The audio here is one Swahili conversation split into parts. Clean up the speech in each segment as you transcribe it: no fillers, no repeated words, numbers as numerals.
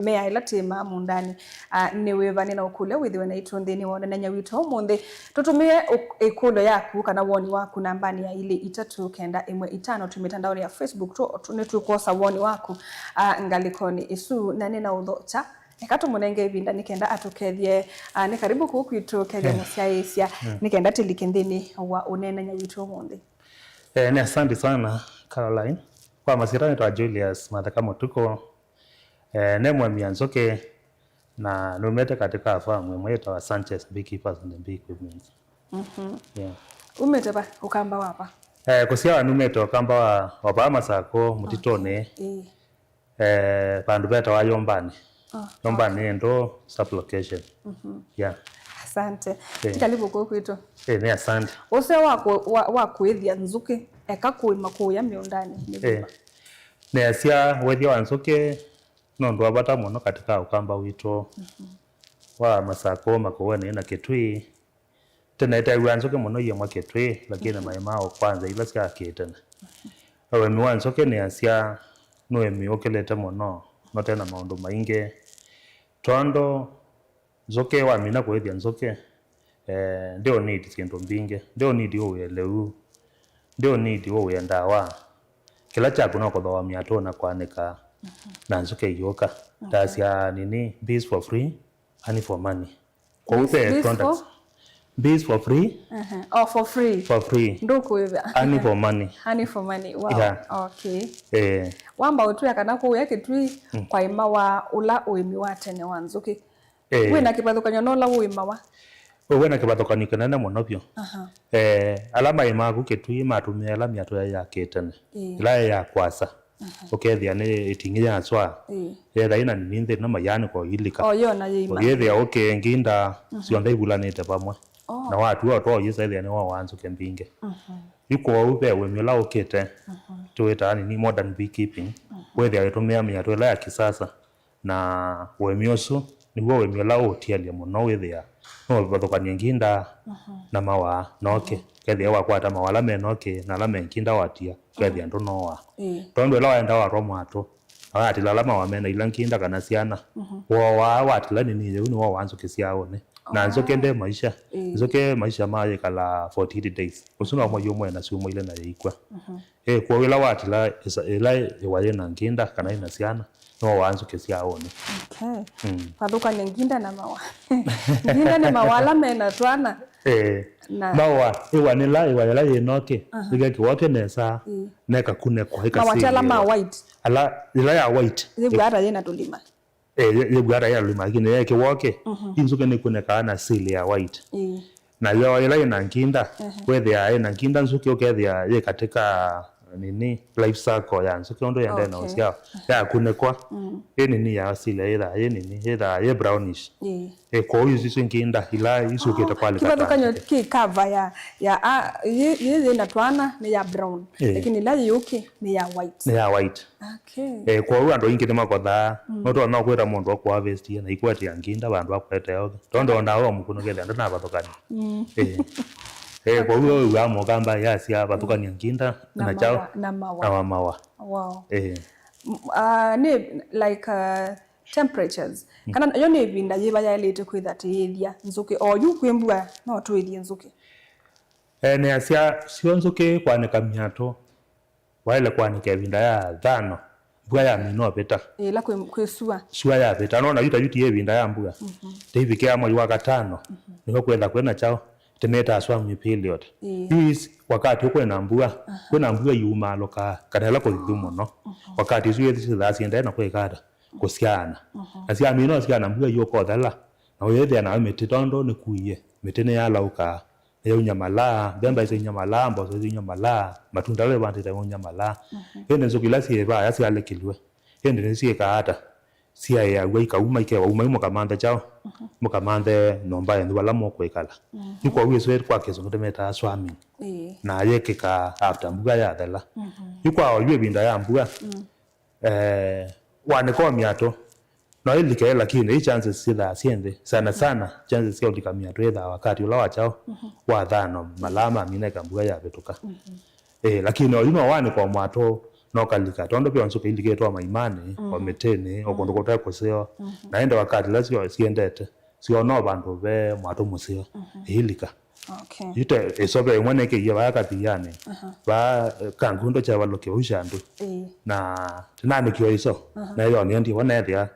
mea ila tema mundani ni wevani na ukule withiwe na itundi wona na nyawito mundi tutumie ikulo yaku kana woni waku nambani ya ile 391 tumitandaoni ya Facebook tukosa woni waku ngalikoni isu na nina udhocha Nikato munenge ibinda nikenda atukethie ni karibu kukwitu kethia musiaisia nikenda tilikindini wa unene nyawito mundi. Ni asante sana Caroline. Kwa masirani twa Julius Mathakamo tuko ne mwami Nzoke na numete katika farm mwetu wa Sanchez Beekeepers and Bee Equipment. Yeah. Umete ba ukamba wapa? Kusia numete ukamba wa Bahama sako mutitone. Pandu beta wa Yombani. Yombani ndo sublocation. Yeah. Asante. Karibu kukwitu. Ni asante. Ose wako ethia Nzuke eka kuima kuya miundani. Ne asia wedi wa Nzuke no ndo abata muno katika ukamba wito wa masako makoone na Kitui tena ita Nzuke muno ye mwa Kitui lakini maimao kwanza ila sia kitana awe mi Nzuke ne asia no emi okeleta muno no tena maundu mainge tondo Nzuke wa mina kwethia Nzuke ndio need kindu mbinge ndio need uelewu ndio need uendawa kila chako no kodwa miato na kwanika na Nzuke yoka tasia nini bees for free honey for money kwa upe products bees for free for free ndo kuiva honey for money wow yeah. Okay wamba utu yakana ko yake tui kwa ima wa ula uimi watene wa Nzuke wena kibathukanyo no la uima wa wena kibathukanyo kanene muno pyo alama ima ku Kitui matumia alama yato ya ketene ila ya kwasa okethia ni itinginya aswa yetha ina ninde na mayani ko ilika yona yima yethia nginda cionthe ibulanite pamwe na watu otwo yisethia ni wa Nzuke mbinge iko ube wemila okete tuita ni modern beekeeping wethia itumia miato ila ya kisasa na wemioso niwo wemila otialia muno wethia no bathukania nginda na mawa noke kethia wakwata mawala menoke na la menkinda watia kethia ndo noa tondo la waenda wa romato awati la lama wamena ila nkinda kana siana wa wati la nini ye ni wa Nzuke siaone na Nzuke nde maisha Nzuke maisha maye kala 48 days usuna mo yomo na sumo ile na yikwa kwa wila wati la waye na nkinda kana ina siana no wa Nzuke siaone paduka nginda na mawa nginda na mawala mena twana bawa iwanila yenoke igaki woke nesa neka kune kwa hika mawatela ma white ala ila ya white yegwara yena tulima yegwara ya lima lakini yake woke Nzuke ni kune kana sili ya white na yo ila ina nginda wethia ina nginda Nzuke okethia ye katika nini life cycle ya Nzuke ndo yende na usia ya kune kwa nini ya asili ila nini ye brownish kwa hiyo sisi nginda ila isuketa kwale kata kanyo ki cover ya ye na twana ni ya brown lakini la yuki ni ya white okay kwa hiyo ndo ingine makotha noto na kwera mundu kwa harvest na ikwati ya nginda bandu akwete yoga tondo ndawo mukuno gele ndo na bathukani kwa hiyo uamo kamba yasi hapa tukania nginda na chao na mawa wow ni like temperatures kana yone binda yiba ya lete kwitha tithia Nzuke o yu kwembua no twithie Nzuke ne asia sio Nzuke kwanika miato wale kwanika binda ya thano mbua ya mino beta la kwesua sua ya beta no na yuti ye binda ya mbua tevike ya mwezi wa gatano niko kwenda kwena chao temeta aswa mipiliot is wakati uko na mbua kuna mbua yuma loka kadala ko dhumo no wakati zuye thasi enda na kwekada kusiana asia mino asia na mbua yoko dala na wethe na metitondo ni kuiye metene ya lauka ya unyamala bemba ise nyamala mbo ise nyamala matunda le bandi ta unyamala ene Nzuke sie ba ya sia lekilwe ene ne sie kaata sia ya weika uma ike uma mukamanda chao mukamande nomba ya wala mo kwekala yuko wiso kwa kezo ngemeta swimming na yeke ka after mbuga ya dala yuko ayo binda ya mbuga wane kwa miato na ilike lakini chances sila siende sana chances sio likamiato edha wakati ula wachao wa dhano malama mineka mbuga ya betuka lakini oyino wane kwa mwato no kalika tondo pia nsuke indike to maimani o metene o kondo kota kuseo naenda wakati lazio siendete sio no bandu be mwato museo hilika okay ite esobe mwana ke yaba kati yani ba kangundo cha baloke ushandu na tinani kyo iso na yo ni ndi wona ya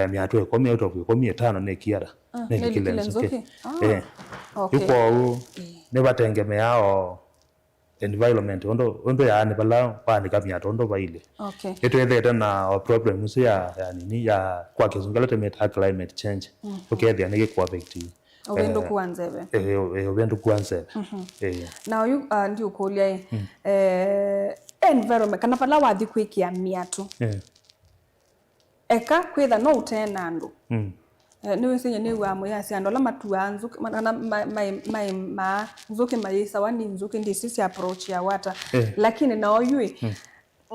miatu ekomi out of 15 ne kiara ne kilenzo okay ne batengemeao environment ondo yani bala pani kamya tondo baile okay eto ethete na problems ya nini ya kwa kizungala temeta climate change okay then ne kwa affect obendo kuanzebe obendo kuanzebe now you ndi ukulia environment kana pala wathi kwikia miatu eka kwitha no utena andu ni wese ni wa mo yasi andola matua nzuki mana ma nzuki mayisa wani nzuki ndi sisi approach ya wata lakini na oyui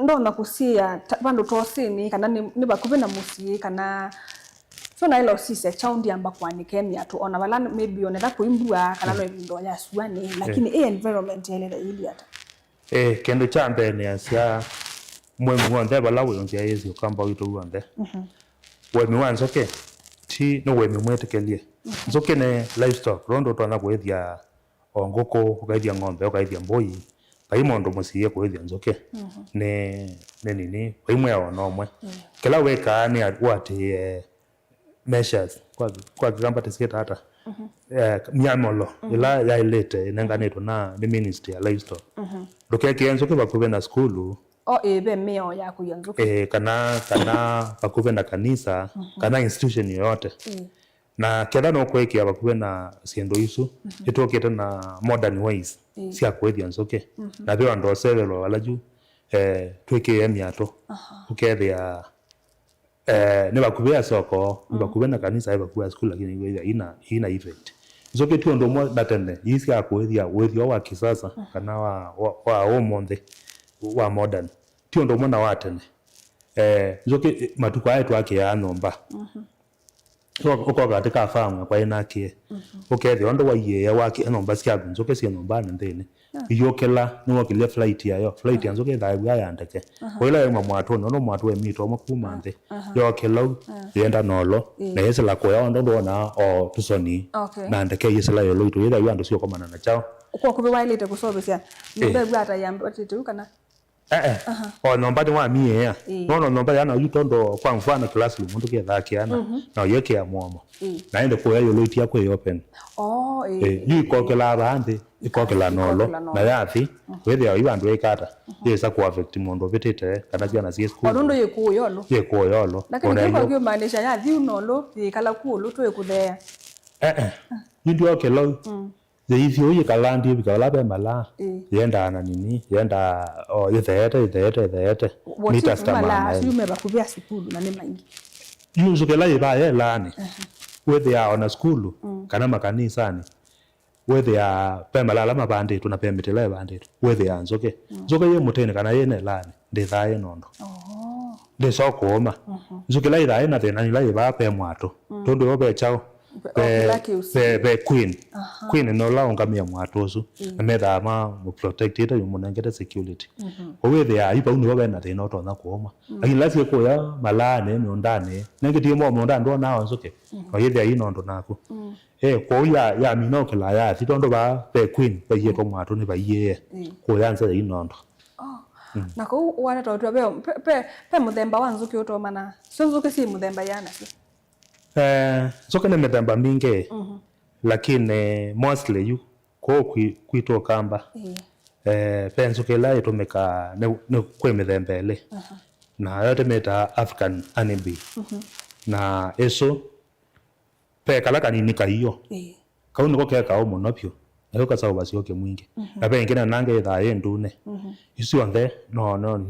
ndona kusia bandu tosini kana ni bakuve na musi kana so na ilo sisi chaundi amba kwanike miatu ona bala maybe onera kuimbua kana no ndo ya suani lakini environment ile ili hata kendo chambe ni asia mwemu wonde bala wonje yezi kamba wito wonde wemi wanzo ke ti no wemi mwetekelie nzoke ne livestock rondo twana kwethia ongoko ukaithia ng'ombe ukaithia mboi pai mondo musiye kwethia nzoke ne nini paimwe onomwe kila weka ni atwati measures kwa kigamba tisiketa hata miamolo ila ya ilete nenganetwa na the ministry ya livestock dokeke enzo ke bakuve na skulu ebe meo ya kuyanzuka kana bakuve na kanisa kana institution yoyote na ketha no kwekia bakuve na siendo isu itokete na modern ways cia kwethia nzoke na byo ndo sevelo alaju tweke miato ukethia ne bakuve soko bakuve na kanisa bakuve school lakini ina effect nzoke tu ndo mo datende isi ya kwethia wethio wa kisasa kana wa omonde wa modern tio ndo mwana watene nzoke matuko yetu yake ya nomba uko katika famu kwa inake okay ondo wa ye wake nomba sia nzoke sia nomba ndene iyokela no kile flight yayo flight yanzoke da ya ndeke oila ya mwatu no mwatu emito makuma nde yokela yenda nolo na yesela ko ya ndo na o tusoni na ndeke yesela yo loito yeda yando sio komana na chao uko kubi wailete kusobesya ndo bwata yamba titu kana nomba de wa mie ya no nomba yana yutondo kwa mfano classroom muntu ke dhaki yana na yeke ya mwomo naende ko yayo loiti yako open yikokela abandi ikokela nolo na yathi wethe ya ibandu ekata yesa ku affect mundu bitete kana jana sie school ondo yekuyolo lakini kwa maanisha yathi unolo ikala kuolo to ekuthea ndio okelo hivi uye kalandi bikala be mala yenda na nini yenda yethete mita stamana yume bakubia sikulu na ne maingi yuzukela iba yelani whether ya ona skulu kana makanisa ni whether ya pemala la mabande tunapemetela bande whether ya nzoke ye mutene kana yene lani ndithaye nondo de sokoma nzukela ida ina tena ila iba pe mwato tondo obe chao be queen no la ongamia mwatozu ametha ma mu protected you munengete security whether ya iba unu obe na tena to na kuoma lakini lazima ko ya malane ni ondane nengetie mo ndando na nzoke oyethe ino ndo nako ko ya minokela ya titondo ba be queen ba yeto mwato ni ba ye ko yanza ino ndo na ko wana to pe muthemba wa nzuki utomana so nzuki si muthemba yana si nzoke ne methemba mingi lakini mostly you ko kwito kamba pe nzuki la itumika ne kwe methemba ile na yote meta African honeybee na eso pe kala kanini kaiyo kauni ko keka o monopio ayo kasao basi oke mwingi na pe ngina nange ithaye ndune isi onde no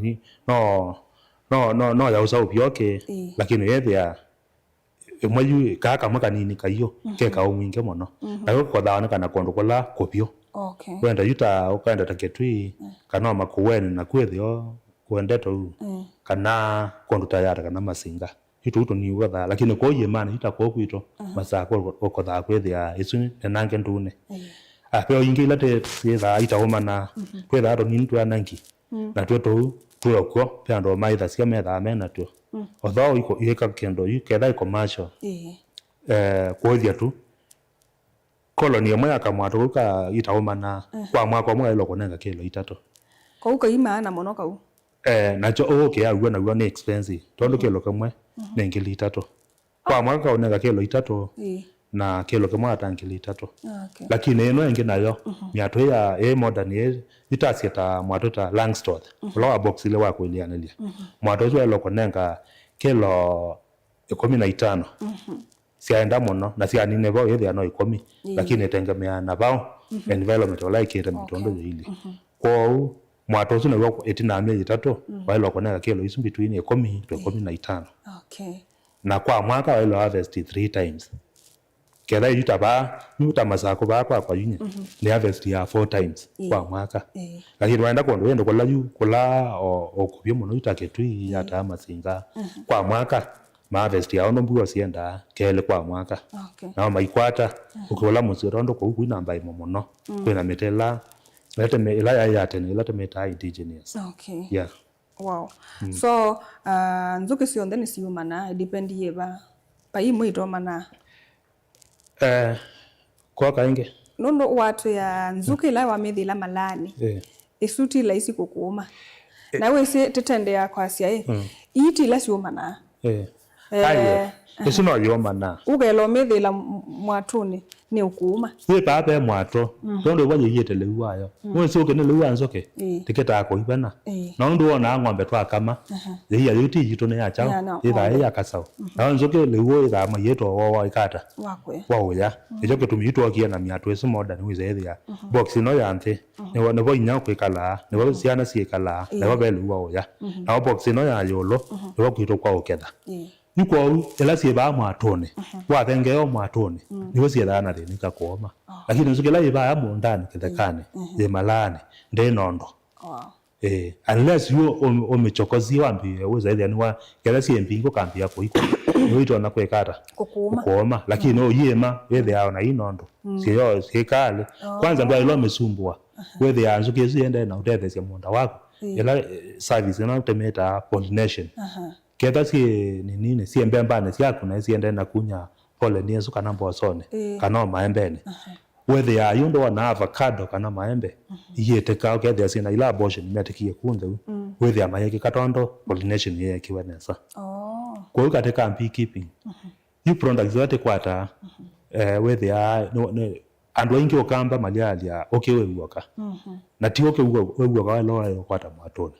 ya usao bioke lakini yethia mwayu kaka makanini kaiyo keka o mwingi mono ayo ko dawana kana kondo kola kopio wenda yuta ukaenda taketwi kana makuweni na kwethio kuendeto kana kondo tayari kana masinga ituto ni ugatha lakini ko yemana itako kwito masako ko tha kwethia isu nange ndune apeo ingi late yetha itaomana kwetha ro ni ntu anangi na tweto tuokwo pe ando maitha cia metha mena tu although iko yeka kendo yuketha commercial kuothia tu koloni imwe ya kamwatu ka itaumana kwa mwaka umwe ilo kunenga kilo 3 Kau kaimana muno kau nacho okay agua naguo ni expensive tondu kilo kamwe ni ngili 3 kwa mwaka unenga kilo 3 na kilo kamwe ata ngili 3 okay. Lakini ino ingi nayo miatu ya modern itasieta mwatu ta Langstroth flower box ile wa kuilianalia mwatu hizo ilo kunenga kilo 15 siaenda muno na sianine bao yethia no 10 lakini tengemea na bao environment like ite mitondo ile kwa mwatu hizo nayo etina miezi 3 wailo kunenga kilo isu between 10 to 15 okay. Na kwa mwaka wailo harvest 3 times kela yutaba masako ba kwa yunya ni harvest ya 4 times kwa mwaka lakini waenda kondo wendo kula o kubyo muno itaketu ya tama singa kwa mwaka ma harvest ya ono mbuo sienda kele kwa mwaka na maikwata ukola musirondo ko ku namba imo muno kwena metela lete me ila ya tene lete meta indigenous okay yeah wow so nzuki sionde ni siumana depend yeba pa imo itomana kwa kainge nono watu ya nzuki la wa methila malani isuti la isi kukuma na wese tetende ya kwa sia iti la siumana ayo eso no yomana ugelo methila mwatuni ni ukuma pape mwato tondo wa yete lewayo wese ke ne lewa nzoke tiketa ko ibana na ndo wona ngombe twa kama ya yuti yito ne ya chao ida ya kasao na nzoke lewo ida ma yeto wa ikata wakwe ya ejo ke tumito akia na miatu eso modern wize ida box no ya ante ne wona bo inya ko kala ne bo siana sie kala ne bo belu wa ya na box no ya yolo ne bo kwito kwa okeda yuko ela sie ba mwatone wa thengeo mwatone niwe sie dana de nika kuoma lakini nzukela iba ya mundani kithekane ye malane nde nondo unless you omechokozi wambi uza ile anwa kela sie mpingo kambi yako iko niwe na kwekata kuoma lakini no yema wethe yao na inondo sio sikale kwanza ndo ilo mesumbua wethe ya nzuke ziende na uthethe sia munda wako ela service na utemeta pollination keta si nini si mbembane si akuna si ende na kunya pole ni esu kana mbosone kana maembene whether ya yundo na avocado kana maembe yete ka okethe sina ila abortion metekie kunde whether ya mayeke katondo pollination ye kiwenesa kwa katika beekeeping you products zote kwata whether ya andu ingi okamba maliali ya okewe uoka na ti okewe walo yo kwata mwatoni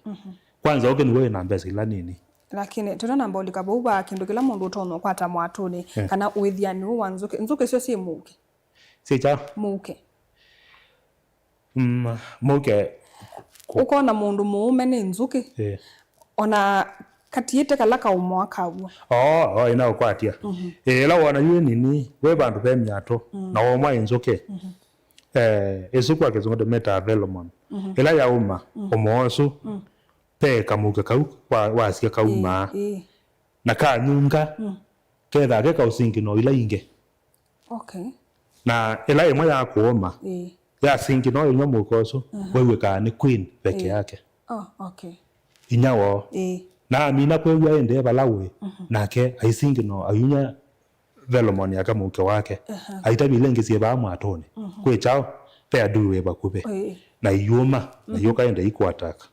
kwanza oke ni wewe na mbesa ila nini lakini tuna mboli kabuba kindu kila mundu tono kwata mwatuni kana withiani wa nzuki sio si muke sicha muke muke uko na mundu muume ni nzuki ona katiete kala ka umwaka uo ina ukwatia la wana yue nini we bandu be myato na omwa nzuki esuku akizongo meta development ila ya uma omosu pe kamuke kau wasikia kauma na ka nyunga ketha ke kausingi no ila inge okay na ila imwe ya kuoma ya singi no inyo mukoso wewe ka ni queen peke yake okay inyawo na amina kwewe ende balawe nake aisingi no ayunya velomoni akamuke wake aitabile ngisie ba mwatone kwe chao pe aduwe bakube na yuma na yoka ende ikwataka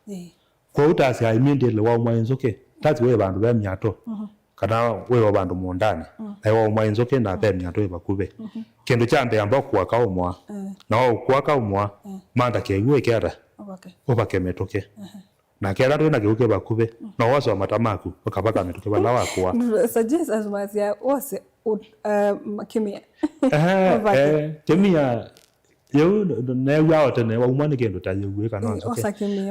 kwa utasi immediately wa mwanzoke tati we bandu be myato kana we wa bandu mundani na wa mwanzoke na be myato bakube kendo chambe amba kwa kaumwa na kwa kaumwa manda ke iwe kera obake metoke na kera ndo na geuke bakube na waso matamaku bakabaka metoke bala wakwa suggest as mazia ose kimia kimia yo ne yawo tene wa umane kendo ta yewe kana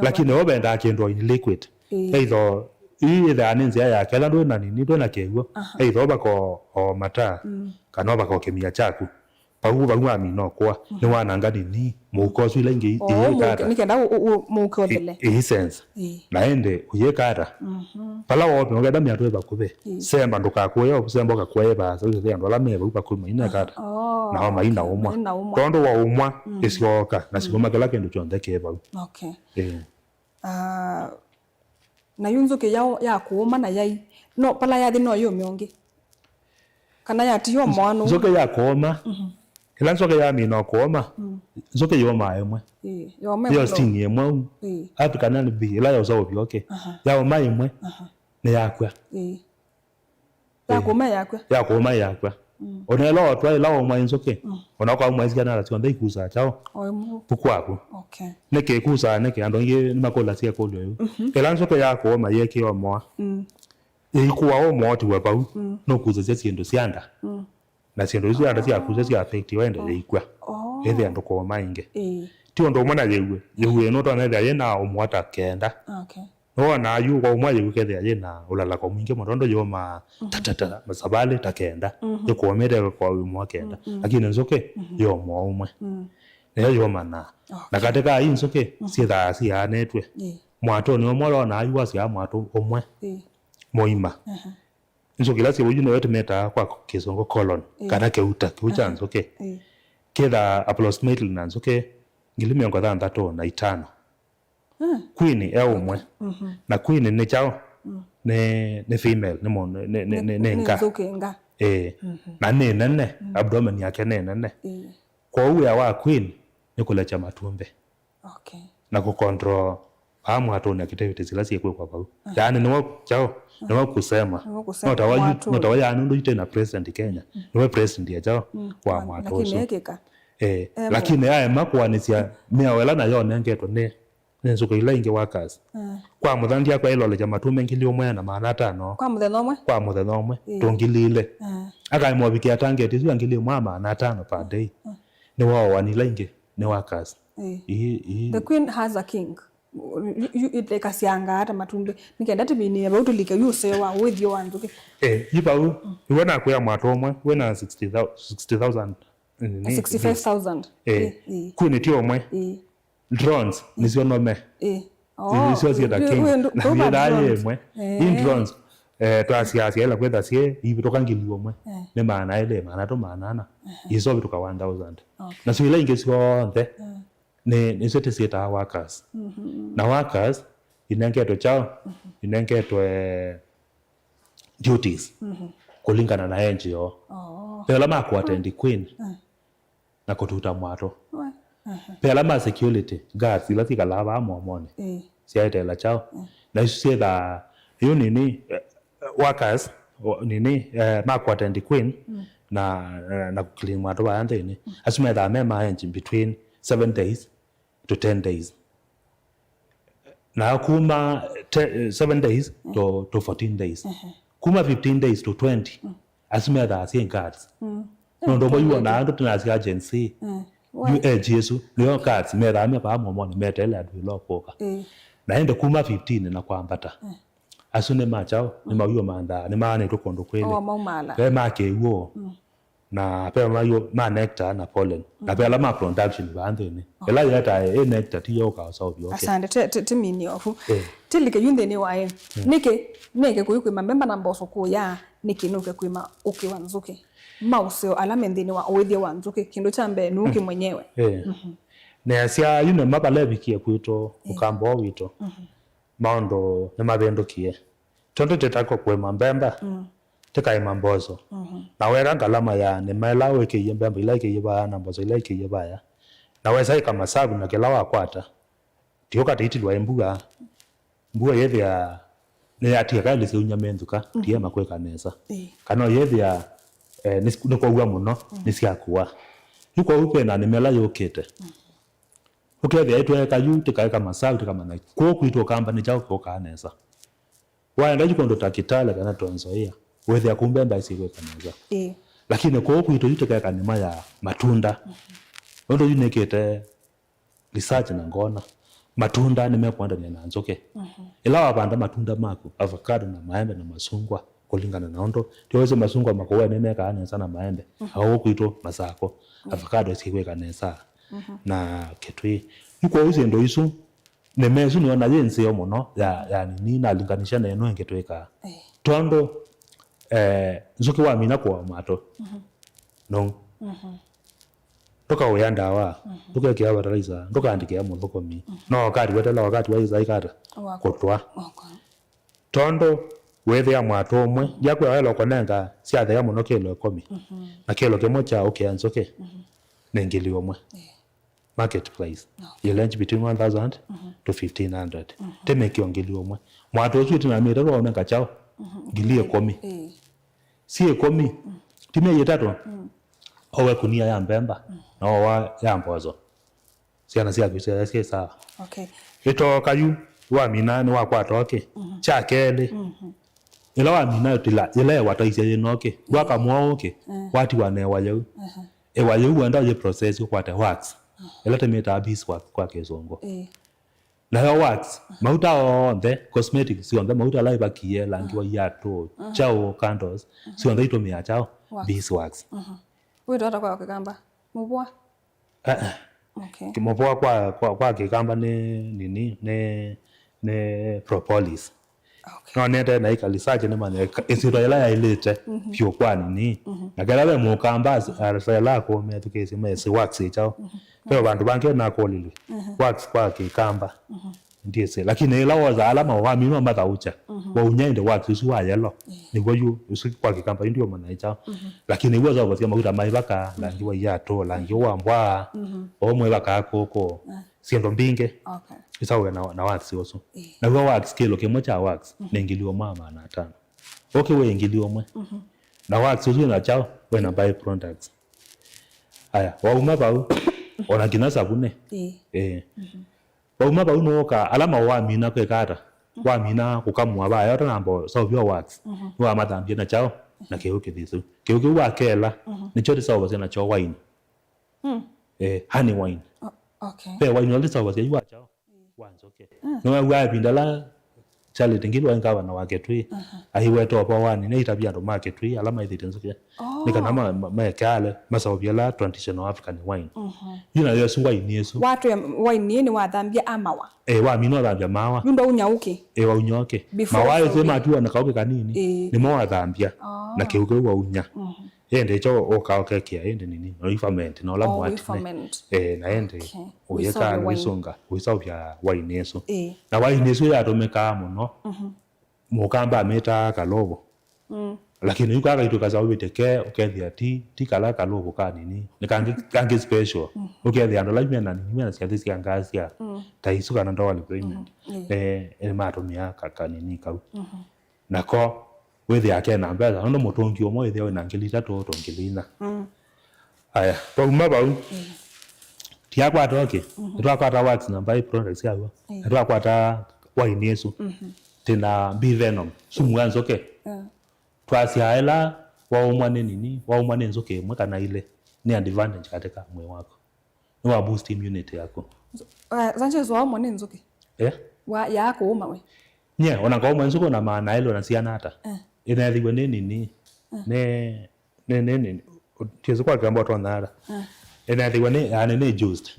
lakini obenda kendo in liquid either either aninzi ya kela ndo na nini ndo na kewo either bako o mata kana bako kemia chaku pagu bagu amino kwa ni wana ngani ni muko swile ngi ni kenda muko dele sense na ende uyekara pala wope ngeda mya twe bakube semba nduka kuyo semba ka kweba so ze ndo la meba bakuma ina kara na wa maina umwa tondo wa umwa isioka na sigoma kala kendo chonde keba okay na yunzuke ya kuuma na yai no pala ya no yo miongi kana ya tiyo mwanu nzuke ya kuuma ila nzuke ya mino kuuma nzuke yo maemwe yo stingi emwe api kana ni bi ila yo zo bioke ya maemwe ne yakwa ya kuuma yakwa onelo otwa ila o mwa nzuke ona kwa mwa zikana la tionda ikusa chao pukwaku neke kusa neke andonge ni makola sia kolyo yo ila nzuke ya kuuma yeke yo mwa ikuwa o mwa ti wapau no kuza sia siendo sianda na siendo sianda sia kuza sia affect wende ikwa ende ando ko mainge ti ondo mwana yewe no tona ya na o mwata kenda no na yu ko mwa yewe kede ya na ulala ko mwinge mondo yo ma tatata masabale takenda yo ko mede ko mwa kenda lakini nzoke yo mwa umwe ne yo mana na katika hii nzoke si ya netwe mwato ni mwa na yu asia mwato omwe moima nzoke la sibo yuno yote meta kwa kisongo colon kana keuta kucha nzoke keda approximately na nzoke ngilimi yango thanthatu na 5 queen e umwe na queen ne chao ne female ne mon ne nga na nene abdomen yake nene kwa uya wa queen ni kulacha matumbe na ku control hamu hatoni activity zila siekwe kwa pau yani ni wao chao ni wao kusema nota waya anu ndo na president Kenya ni wao president ya chao kwa mwatoso lakini haya makwa ni sia miawela na yo nengeto ne nzuko ila inge workers kwa muthandi akwa ilo le matumbe ngili omwe na maana 5 kwa muthenya omwe tongilile aka mwabikia target izu ngili mwa maana 5 per day ni wao wanila inge ni workers the queen has a king it like asianga hata matumbe nikenda tibini about like you say wa with your wanzuke yipau iwana kwa mwato omwe wena 60000 65000 kwini ti omwe drones nisio nome nisio sia king na vidaye emwe in drones twasia ila kwenda sie hivi tokangili omwe ne maana ile maana to maana iso bituka 1000 na sio ile ingesio nte ne sote sieta workers na workers inangeto chao inangeto duties kulingana na NGO pela ma ku attend queen na kututa mwato pela ma security guards ila tika lava momone siaita la chao na isu da hiyo nini workers nini ma ku attend queen na clean mwato ba ande ni asuma da mema engine between 7 days to 10 days na kuma 7 days to 14 days kuma 15 days to 20 asuma da sien cards no ndo boyu na ndo tinazi agency Jesu leo cards mera me pa momo ni metela adu lopoka na ende kuma 15 na kwambata asune machao ni mawiyo manda ni maana to kondo kwele pe make wo na pe mayo ma nectar na pollen na pe la ma production bande ni ela yata nectar ti yoka so bi okay asante timini ofu tilike yunde ni wae neke kuyukwe mamemba na mboso ko ya niki nuke kwima ukiwanzuke mauseo alamendini wa owedhi wanzuke kindu chambe nuki mwenyewe ne asia yuno mabale bikie kwito ukambo wito maundo na mabendo kie tondo tetako kwe mambemba tekai mambozo na wera ngalama ya ne mela weke yembemba ilake yeba na mbozo ilake yeba ya na wesa kama sabu na kelawa kwata tioka titilwa embuga mbuga yethe ya ne atia kale se unyamenduka tie makweka nesa kana yethe ya niko uwa muno nisiakua yuko upe na nimela yokete ukethe aitwe kayu tikaeka masabu kama na ko kwito kamba ni chao ko kanesa waenda jikondo takitale kana tonzoia wethe akumbemba isiwe kanesa lakini ko kwito yutikaeka nima ya matunda ndo yunekete research na ngona matunda nimekwenda na nzoke ila wapanda matunda mako avocado na maembe na masungwa kulingana na ondo tiweze masungwa makowe nene kaane sana maembe au kuito masako avocado siwe kanesa na ketwi yuko uzendo isu nemezu niona yense yo muno ya nini na linganisha na eno ngetweka tondo nzoke wa mina kwa mato no toka uyanda wa toka kia fertilizer toka andike ya muthoko mi no wakati wetela wakati wa iza ikata kotwa tondo wethe ya mwato omwe yakwa welo konenga cia thega muno kilo 10 na kilo kimwe cha ukianzoke na ngili omwe market price you range between 1000 to 1500 teme kiongili omwe mwato ucio tina mira ro menga chao ngili 10 si 10 time yetatu owe kunia ya mbemba na owa ya mbozo ciana cia kwisa cia sawa okay ito kayu wa mina ni wa kwatoke cha kele ila wa mina utila ile wataisia yenoke waka mwoke wati wane wayo wayo wanda ye process kwata wax ila temeta bis wa kwa kezongo na yo wax mauta onde cosmetics si onde mauta lai bakie langi wa yato chao candles si onde ito mia chao bis wax wewe ndo kwa kamba mubwa okay kimobwa kwa kikamba nini ne propolis okay no nende na ikalisaje ne mane isiro ila ilete pio kwa nini na kalabe mukamba arasela ko metukesi mesi wax chao pero bantu banke na kolili wax kwa kikamba ndiese lakini ila waza alama wa mimi mbatha ucha wa unyende wax usuwa yelo ni goyu usu kwa kikamba ndio maana chao lakini waza wasia maguta mai baka langi wa yato langi wa mbwa omwe baka koko siendo mbinge okay isawe na wax oso na wa wax kilo kimwe cha wax nengiliwa mama na 5 okay we ngiliwa mwe na wax usu na chao we na buy products aya wa umabau ona kinasa kune Bauma baunoka alama wa mina kwe kata wa mina kukamwa ba yota nambo so bio wax wa madambia na chao na keuke thisu keuke wa kela ni chote sawa na chao wine honey wine okay pe wine ole sawa wa chao wanzoke no wa bindala chale tingilwa ngawa na wake twi ahiwe to pa wani ne itabia ndo market twi alama ithitenzoke nikana maekale masawbia la traditional African wine yuna yesu wine yesu watu ya wine ni wathambia amawa wa mino thambia mawa yundo unyauke wa unyoke mawa yesu matu na kauke kanini ni mo thambia na kiuke wa unya ende cho okaoke kia ende nini no ferment no la mwati na ende uyeka wisunga wisawbia wine yesu na wine yesu ya tomeka muno mukamba meta kalobo lakini yuko akaitoka za ubeteke ukethia ti kala kalobo kanini nikange special ukethia ndo lazima na nini na siathi cia ngasia taisuka na ndo alignment matomia kanini kau nako wethi yake na mbeza ndo mutungi omwe wethi we na ngili 3 tongilina aya bauma bau tiakwa toke twakwata wax na buy products yawo twakwata wine yesu tena be venom sumwanzo ke twasi haela wa umwane nini wa umwane nzoke mwe kana ile ni advantage katika mwe wako ni wa boost immunity yako zanje zo umwane nzoke wa yako uma we nye ona kwa umwane nzoke na maana ile na siana hata ina thiwe nini ne tizo kwa kamba tonara ina thiwe ne juiced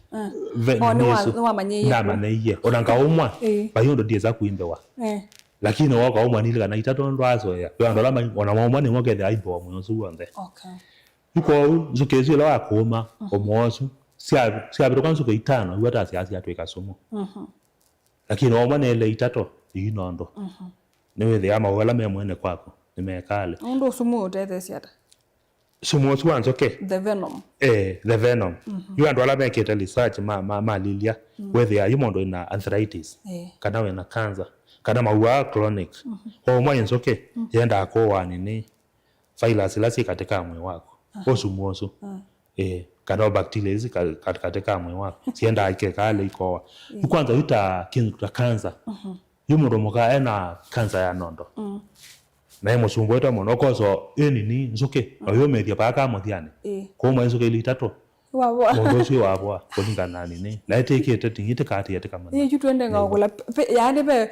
no manyeye na manyeye ona kwa umwa bayondo dieza kuimbewa lakini wako umwanile kana itatu ndo azoya ndo lama ona mwamwane ngokethe aibo mwosu wonde okay yuko nzukezu la wakoma omwosu sia biro kanzu ko itano iwata sia atweka somo lakini omwane ile itatu inondo newe the ama wala memwene kwako nimekale ndo sumu utete siata sumu wanzo ke the venom the venom you ndo la meketa research malilia whether you mondo ina arthritis kana we na cancer kana maua chronic omwa yenzoke yenda akowa nini virus lasi katika mwe wako osumuoso kana bacteria hizi katika mwe wako sienda ake kale iko kwanza uta kinga cancer yumo moka ena cancer ya nondo na emo sumbweta mono koso nini nzoke ayo media paka mothiane ko mwa nzoke ile 3 wabwa mondo si wabwa kulingana nini na itekete tingite kati yete kama ye jutwende ngakula yani be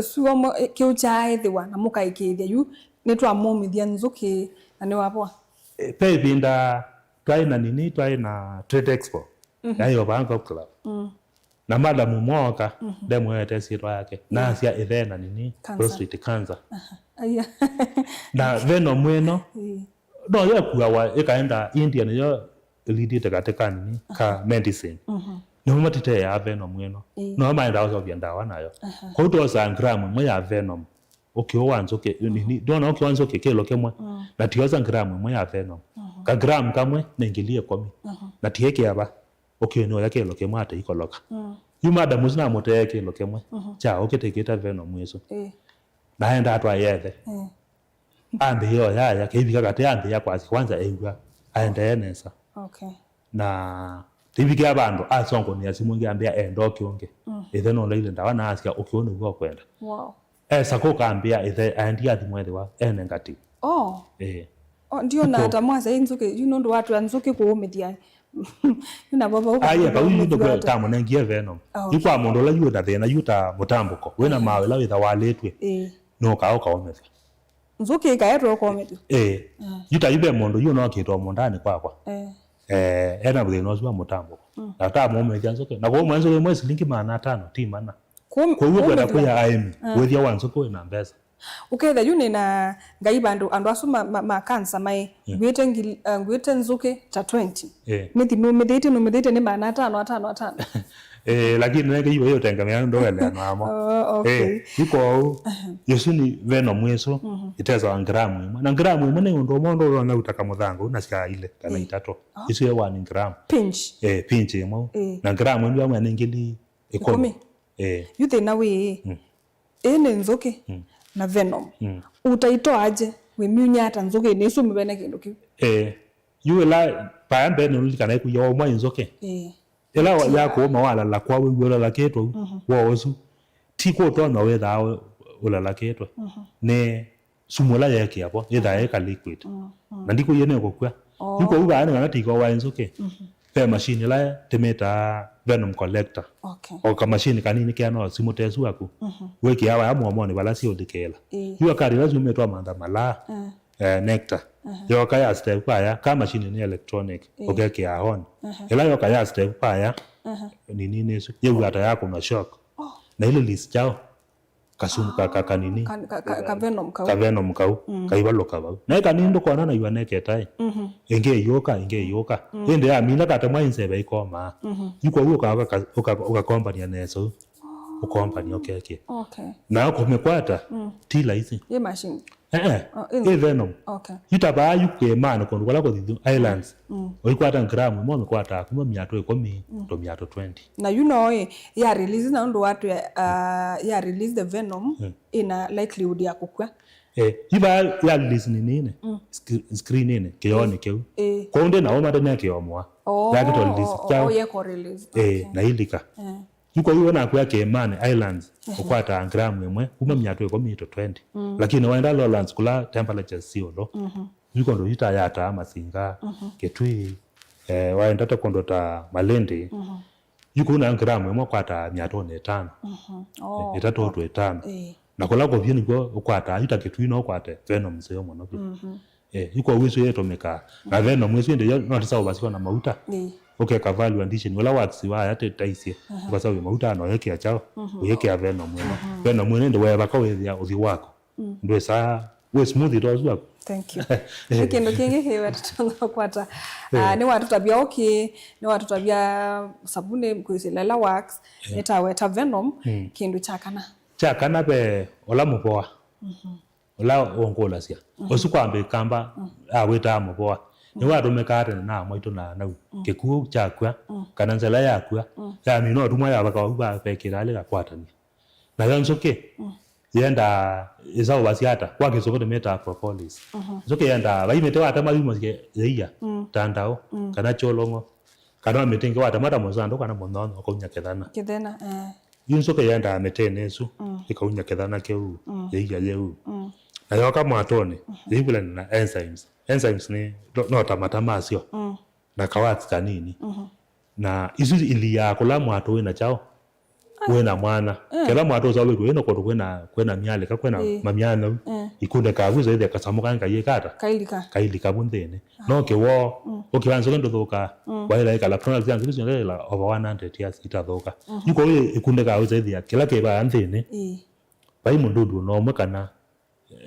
suomo kiucha ethiwa na muka ikithia yu nitwa momithia nzuki na ni wabwa pe binda twaina nini twaina trade expo yayo banka club na madam mwoka demo yete sitwa yake na sia ethena nini prostate cancer na venom mweno no yakuwa wa ikaenda India niyo lidite katika nini ka medicine no matite ya venom mweno no maenda wazo vya ndawa nayo kwa uto sa gram mwe ya venom ukioa nzoke nini ndona ukioa nzoke kilo kemwe na tioza gramu mwe ya venom ka gramu kamwe nengilie komi na tieke aba ukionyo yake kilo kemwe ata ikoloka yumada muzina mote yake kilo kemwe cha ukiteketa venom mweso naenda atwa yethe ambe yo ya kibika kate ambe ya kwanza eigwa aenda yenesa na tibike abandu asongo ni asimungi ambia endo kionge ithe no leile ndawa na asia ukiona ugo kwenda sako kaambia ithe andia thimwethe wa ene ngati ndio na hata mwaza inzuke ndo watu anzuke kuumithia na baba uko aya ba uyu ndo tamo na ngie venom ikwa mundu la yuda thena yuta mutambuko wena mawe la witha waletwe no ka umethia nzuke ikaetwa ko umethia yuta yube mundu yuno akitwa mundani kwakwa ena bwino zwa mutambuko na tamo umethia nzuke na kwa mwanzo mwezi lingi mana 5 ti mana kwa hiyo kwenda kuya aimi wethia wanzo ko na mbesa uketha yune na ngai bandu andu asuma ma cancer mai gwete nzuke ta 20 mithi no medete ni mana 5 lakini nenge hiyo tengamia ndo wele na amo iko yesu ni venom mweso iteza gramu na gramu mane ndo mondo na utaka mudhango unasikia ile kana itato yesu ya 1 gram pinch mo na gramu ndio mwanengeli 10 yuthe na we ene nzuke na venom utaitoa aje we miunya hata nzuke ni sumu bene kindu ki yuela paambe no likana ku yo mwa nzuke ela yako mawala la kwa we gola la keto wo osu tiko to na we da ola la keto ne sumula yake hapo ida eka liquid na ndiko yene ko kwa yuko uba ana ngana tiko wa nzuke pe machine la temeta venom collector o ka machine kanini kiano simutezu aku weki hawa ya muamoni bala si odikela yuwa kari lazu metwa manda mala nectar yo ka ya step kwa ya ka machine ni electronic ogeke ya hon ela yo ka ya step kwa ya nini nesu yewu ata yako na shock na ile list chao kasumu ka nini ka venom kau kaibalo kaba na kanini ndo kwana na yuwa neketai inge yoka ende ya mina kata mwainse ikoma yuko huo ka company aneso company okeke na ko mekwata tila hizi ye machine venom yitaba yuke mana kondo wala ko islands oikwata gramu mo mekwata kuma 110 to 120 na ya release na ndo watu ya release the venom ina likelihood ya kukwa iba ya release nini screen nini kione keu konde na oma tena kiomwa ya to release chao ye ko release na ilika yuko hiyo na kwa Cayman Islands ukwata gramu emwe kuma 120 lakini waenda lowlands kula temperatures sio lo yuko ndo ita yata masinga ketwi waenda ta kondo ta Malindi yuko na gramu emwe kwata 500 itatu 5 na kula ko vyeni go ukwata ita ketwi no kwata venom sio mono yuko wizo yeto meka na venom wizo ndio no tsa obasiwa na mauta ka value addition wala watsi wa yate taisia kwa sababu mauta no yake achao yake ya venom ndio wewe baka wewe uthi wako ndio saa we smooth it was wako thank you kendo kingi hewa tutonga kwata ni watu tabia ni watu tabia sabune kuiselela wax neta venom kindu chakana be ola mupoa ola ongola sia osukwambe kamba aweta mupoa ni watu mekate na moito na kekuo chakwa kana nzela yakwa ya mino tumwa ya baka uba pekira ale gakwatani na yonsoke yenda izao basiata kwa kisokote meta propolis zoke yenda baimete wata mayumo ke yeya tandao kana cholongo kana metenge wata mata mozando kana monono ko nyakethana yunsoke yenda metenesu ikaunya kethana keu yeya yeu na yoka mwatone yibula na enzymes ni no tamata sio na kawats kanini na isu ilia kula mwato wena chao wena mwana kela mwato za wewe wena ko kwena miale ka kwena mamiana ikunde ka vuzo ide kasamuka ngaye kata kailika bundene no ke wo okibanzo ndo thoka waila ikala product yangu bizo ngela over 100 years itadhoka yuko we ikunde ka vuzo ide kila ke ba anthene bai mundudu no mukana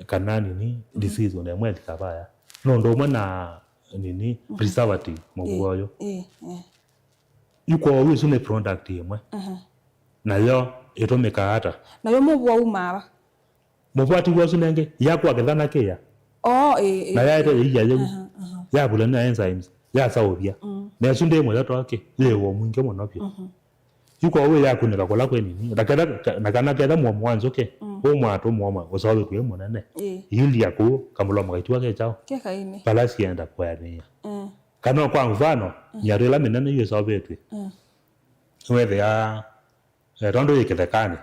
kana nini disease ona mweli kabaya no ndo mwana nini preservative mugwayo yuko wizo ne product yemwe na yo itomeka hata na yo mubwa umaba mubwati gwasu nenge yakwa gethana kia na yaite yiya ya bula na enzymes ya saubia na sunde mo yato ake lewo mwinge muno pia yuko we yakunika kola kwenini nakana keda mu mwanzo ke o mwato mwoma usawe kwe munene yili yako kamulo mwaitwa ke chao ke kaini palasi yenda kwa ni kana kwa mfano nyarela minene yeso betwe wethe ya rondo yekethekane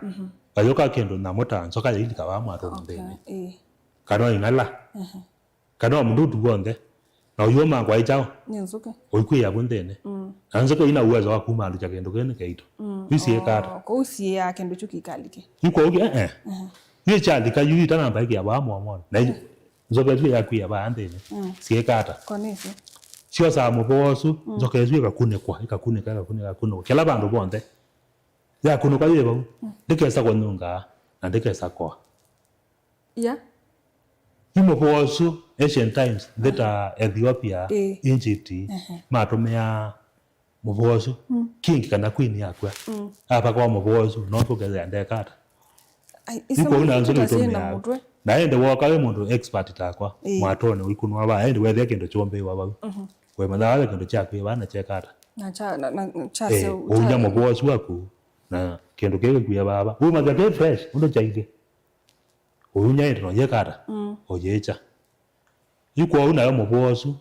bayoka kendo na mutanzo ka yili kawa mwato ndene kana ingala kana mndudu wonde na uyoma kwa ichao nyenzuke oikwe bundene anze ko ina uwezo wa kumalu cha kendo kene kaito bisi ekata ko usie ya kendo chukikalike yuko oge ye chali ka yuita namba ya ba mo na nzoka zwe ya kuya ba andene si ekata konese sio sa mo bosu nzoka zwe ka kune kwa ikakune kila bandu bonde ya kuno ka yebo ndikesa kwa nunga na ndikesa kwa ya imo bosu ancient times that Ethiopia Egypt matumia mubosu king kana queen yakwa apa kwa mubosu no kugeza ndekata iko unanzo nitomia na ende woka we mundu expert takwa mwatone wikunwa ba ende wethe kendo chombe wa ba we mandale kendo chakwe bana chekata na chase unya mubosu wako na kendo kege kuya baba u magate fresh ndo chaige unya ndo yekata oyecha yuko una mubosu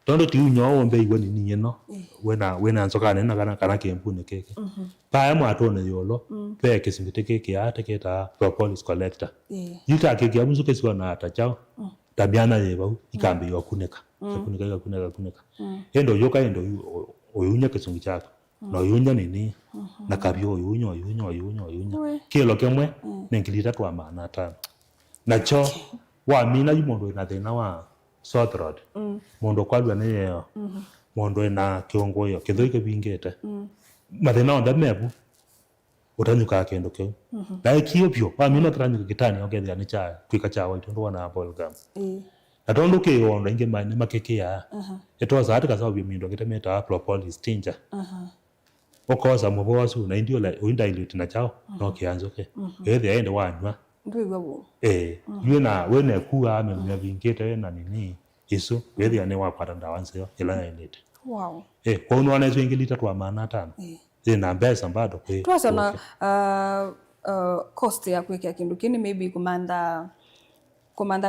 tondo ti unyo ombe igwe ni nyeno wena nzokane na kana kempune keke pa mwatone yolo pe kesimbite keke ate keta propolis collector yuta keke amuzo kesiwa na ata chao tabiana yeba ikambe yokuneka kuneka endo yoka endo oyunya kesungi chako na oyunya nini na kabyo oyunya kilo kemwe nengilita twa mana ta nacho wa mina yumondo ina thina wa sore throat mondo kwalwa ne yo mondo ina kiongo yo kithoike bingete mathina onda mebu utanyuka kendo ke na kiopyo wa mina tranyuka kitani ogethia ni cha twika cha wa itondo wana polgam na tondo ke yo onda inge mane makeke ya etoza atika sababu mindo kitemeta propolis tinja okoza mubosu na indio la uindilute na chao no kianzoke ethia ende wanywa ndwigabo yuna wene kuwa amemya vingete na nini isu wethia ne wakwata ndawanse yo ila endete wow kwa unaona hizo ingilita twa maana tano na mbesa bado twasa na cost ya kuweka kindu kini maybe komanda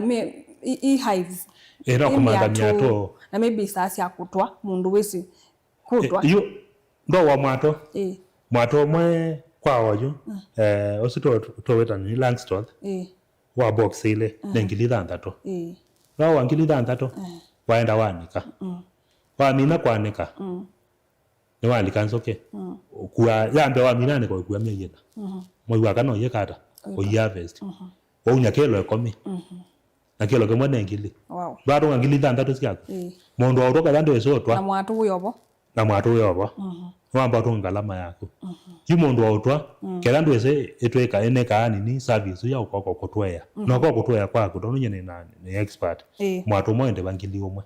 me hives era komanda miato na maybe sasa ya kutwa mundu wesi kutwa yo ndo wa mwato mwe kwa ojo osito to weta ni Langstroth wa box ile nengilitha ndato no wangilitha ndato waenda wanika wa mina kwanika ni walikanzoke kuwa yambe wa mina ne kwa kuwa meyena moi wakano yekata o harvest o nyakelo ekomi na kelo kemwe nengili wow bado wangilitha ndato siako mondo oroka dando esotwa na mwatu yobo wamba to ngalama yako yumondo otwa kera ndwese etweka eneka nini service ya ukoko kotwea no ko kotwea kwako to nyene ni expert mwatu mwende bangili omwe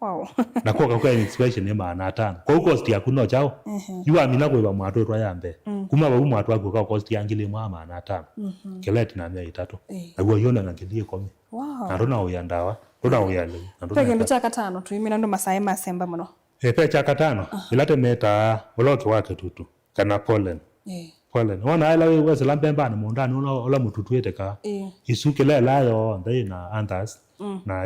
wow na kwa kwa inspection ni maana tano kwa cost ya kuno chao yu amina kwa mwatu etwa yambe kuma ba mwatu wako kwa cost ya ngili mwa maana tano keleti na 300 na kwa yona ngilie komi wow na rona uyandawa rona uyale na rona pekendo cha katano tuimina ndo masai masemba muno epe cha katano ilate meta uloke wake tutu kana pollen wana ala we wese lampemba ni mundani ola mututu eteka isukile layo ndai na anthas na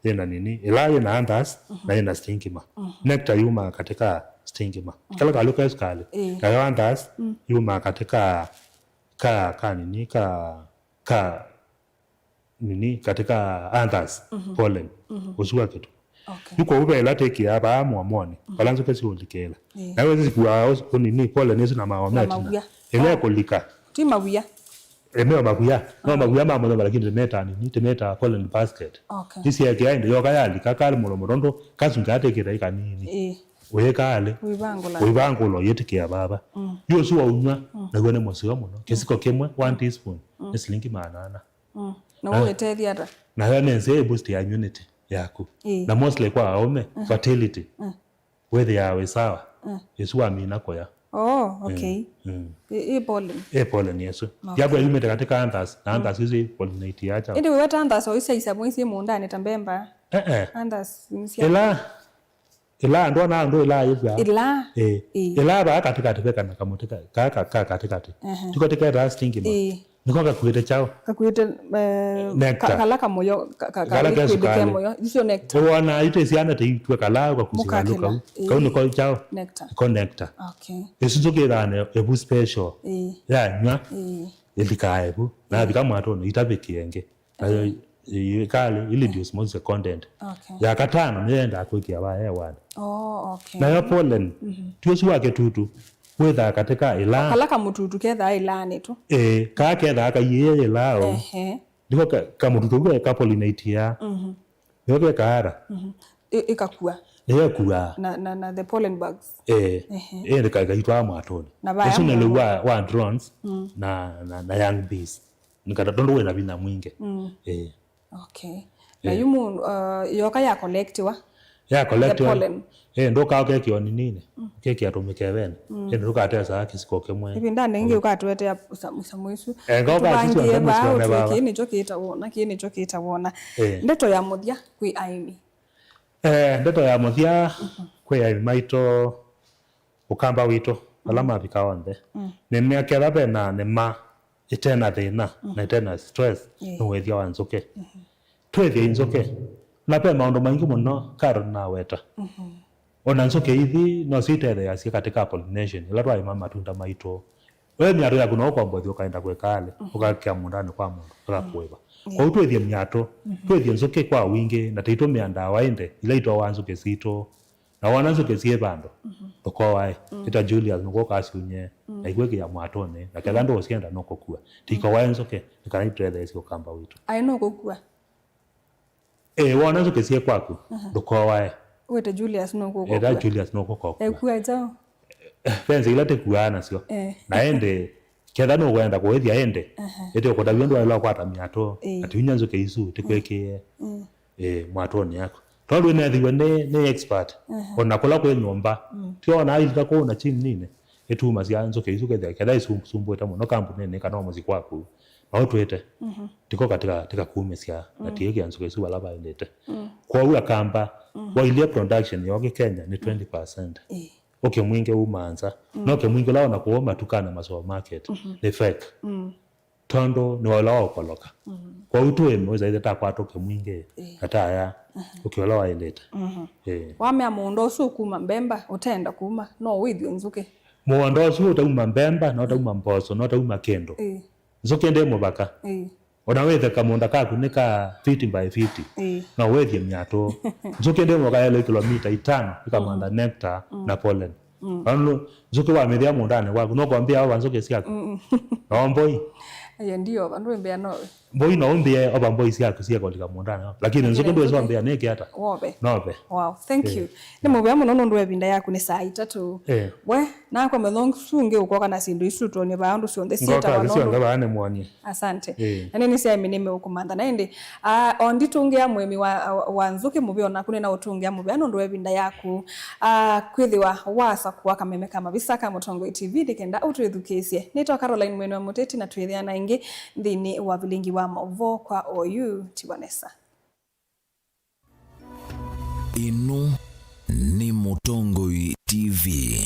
yena nini ilayo na anthas na yena stinkima nectar yuma katika stinkima kala kaluka eskale kayo anthas yuma katika nini katika anthas pollen usuwa kitu yuko ube lateki ya ba muamoni balanzo pesi ulikela na wezi kuwa nini pollen hizo na maometi ele kolika ti mawia emeo mabuya no mabuya mamo ndo lakini temeta pollen basket isi yake yaende yoka yali kakali mulomondo kasunga atekera ikanini wekale wibangulo yetikia baba yo suwa unywa na gone mosiwa muno kesiko kemwe 1 teaspoon esilingi manana na wewe tethia ata na yanenze boost ya immunity yako na mostly kwa aume fertility whether yawe sawa yesu amina kwa ya Oh, okay. Pollen. Pollen yesu. Yagwa yumete katika anthers. Na anthers hizi pollinate yacha. Indi weta anthers oisa mwisi munda ni tambemba. Anthers imsia. Ila ndo ila yebwa. Ila ba katikati peka na kamotika katikati. Tuko katika rusting ma. Niko kakuite chao. Kakuite kalaka moyo kalaka moyo. Iso nectar. Wana ite siana te itwe kala kwa kusigaluka. Kauni ko chao. Nectar. Ko nectar. Okay. Esinzo kirane ebu special. Ya nya. Elikae bu. Na bikama atono itabekienge. Ayo kale ili ndio osmosis content. Ya katano nenda akuikia ba hewa. Oh, okay. Na ya pollen. Tuosu wake tutu. Wetha katika ila kalaka mututu ketha ilani tu ka ketha ka yeye lao ndiko ka mututu kwa ka pollinate ya yoke kaara ikakua yakua na the pollen bugs ndika gaitwa matoni eso ne wa drones na young bees nikata dondo wena bina mwinge okay na yumu yoka ya collectiwa ya collectiwa ndo ka keki oni nini keki atumike bene ndo ka tesa kisiko kemwe ibi ndane ngi ukatwete ya samuisu ngoba sisi wanamwe baba kini chokita wona ndeto ya muthia kwi aimi ndeto ya muthia kwi aimi maito ukamba wito alama bikaonde nene akela bena nema itena thina na itena stress no wethia wanzuke twethia inzuke na pe maundu maingi muno karo na weta ona nzuke hivi no sitere ya sia katika pollination ila twa mama matunda maito wewe miato yaku no kwambothio kaenda kwekale ukakia mundani kwa mundu akakweba kwa utwethia miato twethia nzuke kwa wingi na taito mianda waende ila ito wanzuke sito na wana nzuke sie bando toko wae ita Julius nuko kasiunye na igweke ya mwatone na kala ndo osienda no kokua tiko wae nzuke nikanaitretha isio kamba wito ai no kokua wana nzuke sie kwaku toko wae wete Julius no kokua Julius no kokua kuwa jao penzi ila te kuana sio naende ketha no kwenda kwethia ende ete ko dabiendo ala kwata miato ati unyanzo ke isu tikweke mwatoni yako tondu ne thiwe ne expert ona kola kwe nyomba tio na ilika ko na chini nine etuma zianzo ke isu ketha isumbu eta muno kampuni ne kana muzi kwaku au twete tiko katika kume sia ati yake anzo ke isu wala ba indete kwa huya kamba wa ile production yoke Kenya ni 20%. Okay mwinge umanza no ke mwinge laona kuoma tukana ma supermarket ni fake tondo ni wala okoloka kwa utwe mweza ile takwa toke mwinge hata ya ukiola wa ileta wame amundo su kuma mbemba utenda kuma no withio nzuke muondo su utauma mbemba no utauma mboso no utauma kendo nzuke ndemo mubaka ona wethe kamunda kaku nika 50 by 50 na wethie miato nzuke ndemo kayelo kilomita 5 ikamanda nectar na pollen anu nzuke wa media mundane waku no kwambia aba nzuke siako omboi ndio bandu mbea no mboi no mbia oba mboi siako siako lika mundane lakini nzuke ndo zo mbia neke hata nobe wow thank you ni mubya muno ndo ebinda yaku ni saa 3 we na kwa melong sunge ukoka na sindu isuto ni bandu sionde sita wanondo ngoka bane mwani asante nani sia minime ukumanda naende onditungia mwemi wa nzuke mubyo na kune na utungia mubya ndo ebinda yaku kwithiwa wasa kuwa kameme kama bisaka Mutongo TV dikenda utwithukisie nitwa Caroline Mwene wa Muteti na twithia na ingi thini wa vilingi wa mavo kwa OU Tiwanesa. Ino ni Mutongo TV.